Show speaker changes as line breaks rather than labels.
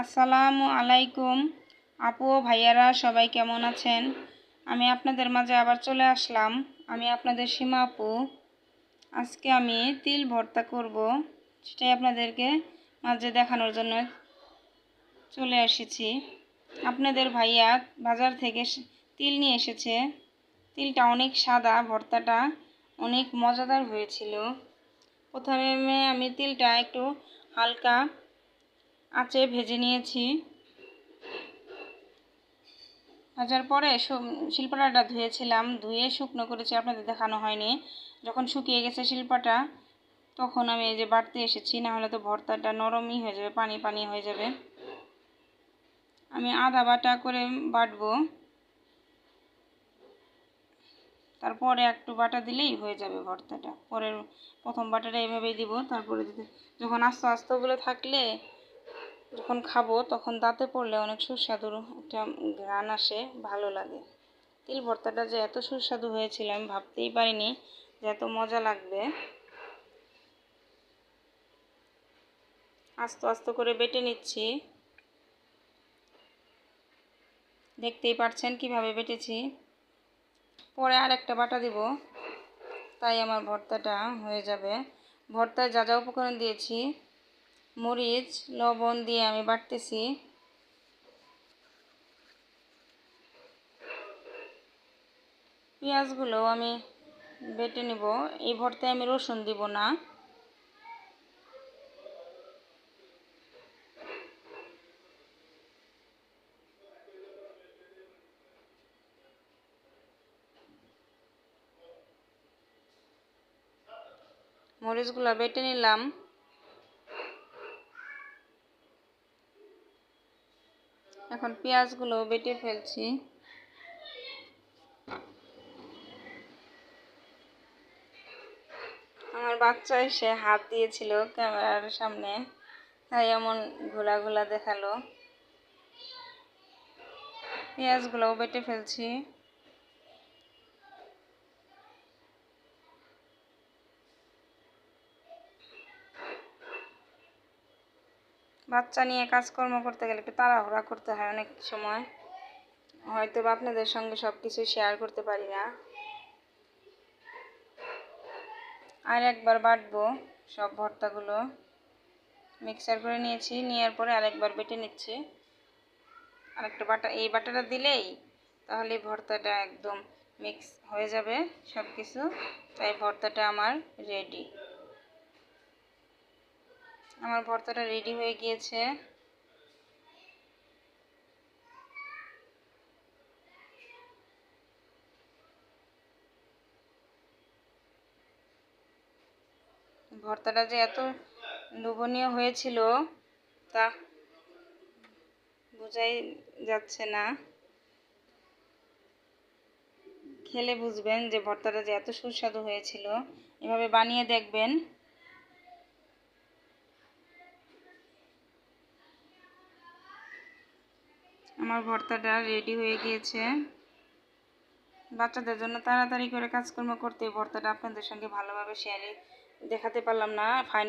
আসসালামু আলাইকুম আপু ও ভাইয়ারা, সবাই কেমন আছেন? আমি আপনাদের মাঝে আবার চলে আসলাম। আমি আপনাদের সীমা আপু। আজকে আমি তিল ভর্তা করব, সেটাই আপনাদেরকে মাঝে দেখানোর জন্য চলে এসেছি। আপনাদের ভাইয়া বাজার থেকে তিল নিয়ে এসেছে। তিলটা অনেক সাদা, ভর্তাটা অনেক মজাদার হয়েছিল। প্রথমে আমি তিলটা একটু হালকা আঁচে ভেজে নিয়েছি। ভাজার পরে শিলপাটাটা ধুয়েছিলাম, ধুয়ে শুকনো করেছি, আপনাদের দেখানো হয়নি। যখন শুকিয়ে গেছে শিলপাটা, তখন আমি এই যে বাটতে এসেছি, না হলে তো ভর্তাটা নরমই হয়ে যাবে, পানি পানি হয়ে যাবে। আমি আধা বাটা করে বাটবো, তারপরে একটু বাটা দিলেই হয়ে যাবে ভর্তাটা। পরের প্রথম বাটাটা এভাবেই দিব, তারপরে যখন আস্তে আস্তে ওগুলো থাকলে যখন খাবো তখন দাঁতে পড়লে অনেক সুস্বাদু একটা ঘ্রাণ আসে, ভালো লাগে। তিল ভর্তাটা যে এত সুস্বাদু হয়েছিল আমি ভাবতেই পারিনি যে এত মজা লাগবে। আস্তে আস্তে করে বেটে নিচ্ছি, দেখতেই পাচ্ছেন কিভাবে বেটেছি। পরে আর একটা বাটা দিব, তাই আমার ভর্তাটা হয়ে যাবে। ভর্তায় যা যা উপকরণ দিয়েছি, মরিচ লবণ দিয়ে আমি বাটতেছি। পেঁয়াজগুলো আমি বেটে নিব। এই ভর্তায় আমি রসুন দিব না। মরিচগুলো বেটে নিলাম। এখন পেঁয়াজগুলো বেটে ফেলছি। আমার বাচ্চা এসে হাত দিয়েছিল ক্যামেরার সামনে, তাই এমন ঘোলা ঘোলা দেখালো। পেঁয়াজগুলোও বেটে ফেলছি। বাচ্চা নিয়ে কাজকর্ম করতে গেলে একটু তাড়াহুড়া করতে হয় অনেক সময়, হয়তো বা আপনাদের সঙ্গে সব কিছু শেয়ার করতে পারি না। আর একবার বাটবো সব ভর্তাগুলো, মিক্সার করে নিয়েছি, নেওয়ার পরে আরেকবার বেটে নিচ্ছি। আরেকটা বাটা, এই বাটাটা দিলেই তাহলে ভর্তাটা একদম মিক্স হয়ে যাবে সব কিছু। তাই ভর্তাটা আমার রেডি। আমার ভর্তাটা রেডি হয়ে গিয়েছে। ভর্তাটা যে এত লোভনীয় হয়েছিল তা বোঝাই যাচ্ছে না। খেলে বুঝবেন যে ভর্তাটা যে এত সুস্বাদু হয়েছিল। এভাবে বানিয়ে দেখবেন। আমার ভর্তাটা রেডি হয়ে গিয়েছে। বাচ্চাদের জন্য তাড়াতাড়ি করে কাজকর্ম করতে ভর্তাটা আপনাদের সঙ্গে ভালোভাবে শেয়ারে দেখাতে পারলাম না। ফাইনাল